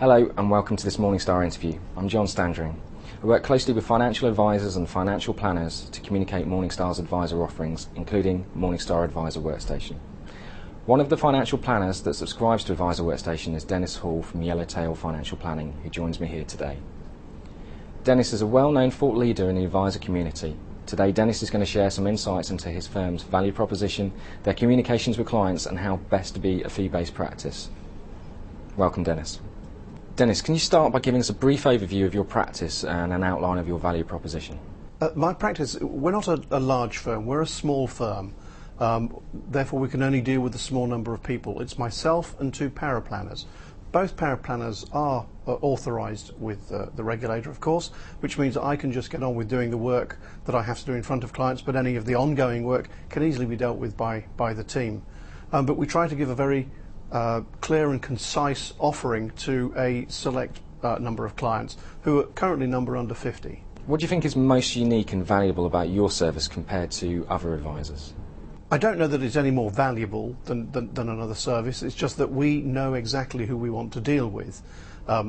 Hello and welcome to this Morningstar interview. I'm John Standring. I work closely with financial advisors and financial planners to communicate Morningstar's advisor offerings, including Morningstar Adviser Workstation. One of the financial planners that subscribes to Adviser Workstation is Dennis Hall from Yellowtail Financial Planning, who joins me here today. Dennis is a well-known thought leader in the advisor community. Today Dennis is going to share some insights into his firm's value proposition, their communications with clients and how best to be a fee-based practice. Welcome, Dennis. Dennis, can you start by giving us a brief overview of your practice and an outline of your value proposition? My practice, we're not a large firm, we're a small firm. Therefore we can only deal with a small number of people. It's myself and two paraplanners. Both paraplanners are authorised with the regulator, of course, which means that I can just get on with doing the work that I have to do in front of clients, but any of the ongoing work can easily be dealt with by the team. But we try to give a very clear and concise offering to a select number of clients who are currently number under 50. What do you think is most unique and valuable about your service compared to other advisors? I don't know that it's any more valuable than another service. It's just that we know exactly who we want to deal with.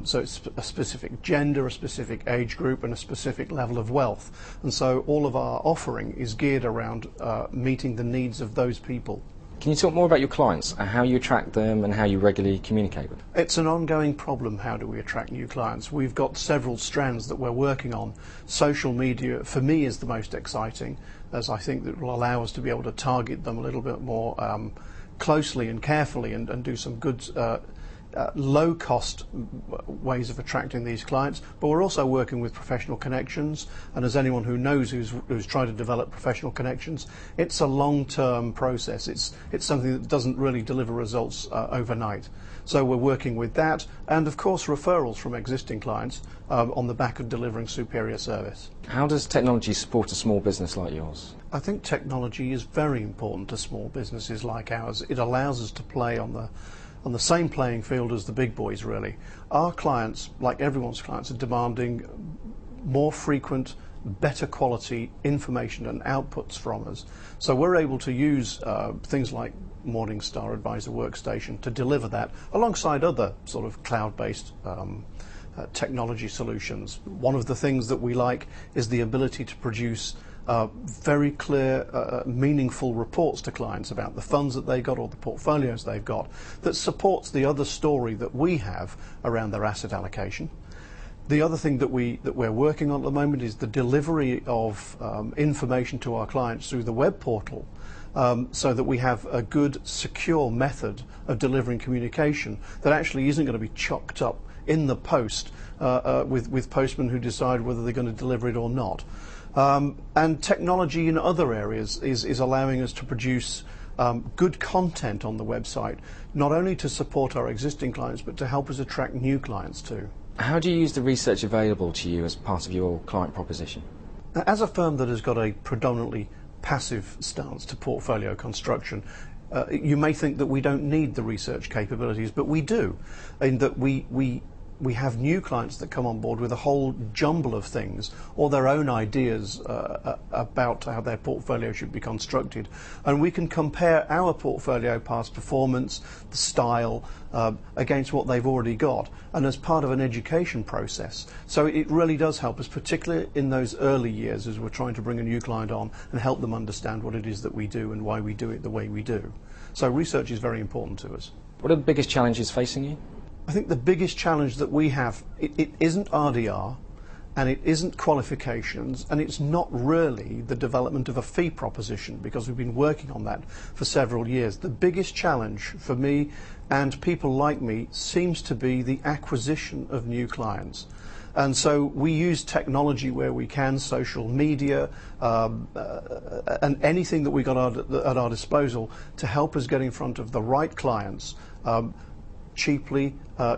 So it's a specific gender, a specific age group and a specific level of wealth. And so all of our offering is geared around meeting the needs of those people. Can you talk more about your clients and how you attract them and how you regularly communicate with them? It's an ongoing problem. How do we attract new clients? We've got several strands that we're working on. Social media, for me, is the most exciting, as I think that will allow us to be able to target them a little bit more closely and carefully and do some good low-cost ways of attracting these clients. But we're also working with professional connections, and as anyone who knows who's tried to develop professional connections, it's a long-term process. It's something that doesn't really deliver results overnight. So we're working with that, and of course referrals from existing clients on the back of delivering superior service. How does technology support a small business like yours? I think technology is very important to small businesses like ours. It allows us to play on the same playing field as the big boys, really. Our clients, like everyone's clients, are demanding more frequent, better quality information and outputs from us. So we're able to use things like Morningstar Adviser Workstation to deliver that alongside other sort of cloud-based technology solutions. One of the things that we like is the ability to produce very clear, meaningful reports to clients about the funds that they got or the portfolios they've got that supports the other story that we have around their asset allocation. The other thing that we're working on at the moment is the delivery of information to our clients through the web portal, so that we have a good, secure method of delivering communication that actually isn't going to be chocked up in the post with postmen who decide whether they're going to deliver it or not. And technology in other areas is allowing us to produce good content on the website, not only to support our existing clients, but to help us attract new clients too. How do you use the research available to you as part of your client proposition? As a firm that has got a predominantly passive stance to portfolio construction, you may think that we don't need the research capabilities, but we do, in that we have new clients that come on board with a whole jumble of things or their own ideas about how their portfolio should be constructed, and we can compare our portfolio past performance, the style, against what they've already got, and as part of an education process. So it really does help us, particularly in those early years as we're trying to bring a new client on and help them understand what it is that we do and why we do it the way we do. So research is very important to us. What are the biggest challenges facing you? I think the biggest challenge that we have, it isn't RDR, and it isn't qualifications, and it's not really the development of a fee proposition, because we've been working on that for several years. The biggest challenge for me and people like me seems to be the acquisition of new clients. And so we use technology where we can, social media, and anything that we got at our disposal to help us get in front of the right clients cheaply,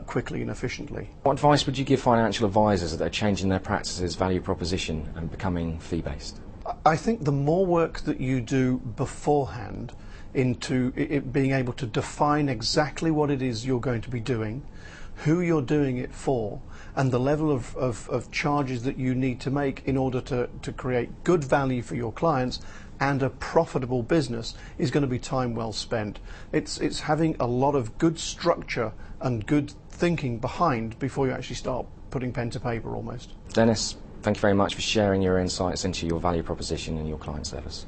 quickly and efficiently. What advice would you give financial advisors that are changing their practices' value proposition and becoming fee-based? I think the more work that you do beforehand into it being able to define exactly what it is you're going to be doing, who you're doing it for, and the level of charges that you need to make in order to create good value for your clients and a profitable business is going to be time well spent. It's having a lot of good structure and good thinking behind before you actually start putting pen to paper almost. Dennis, thank you very much for sharing your insights into your value proposition and your client service.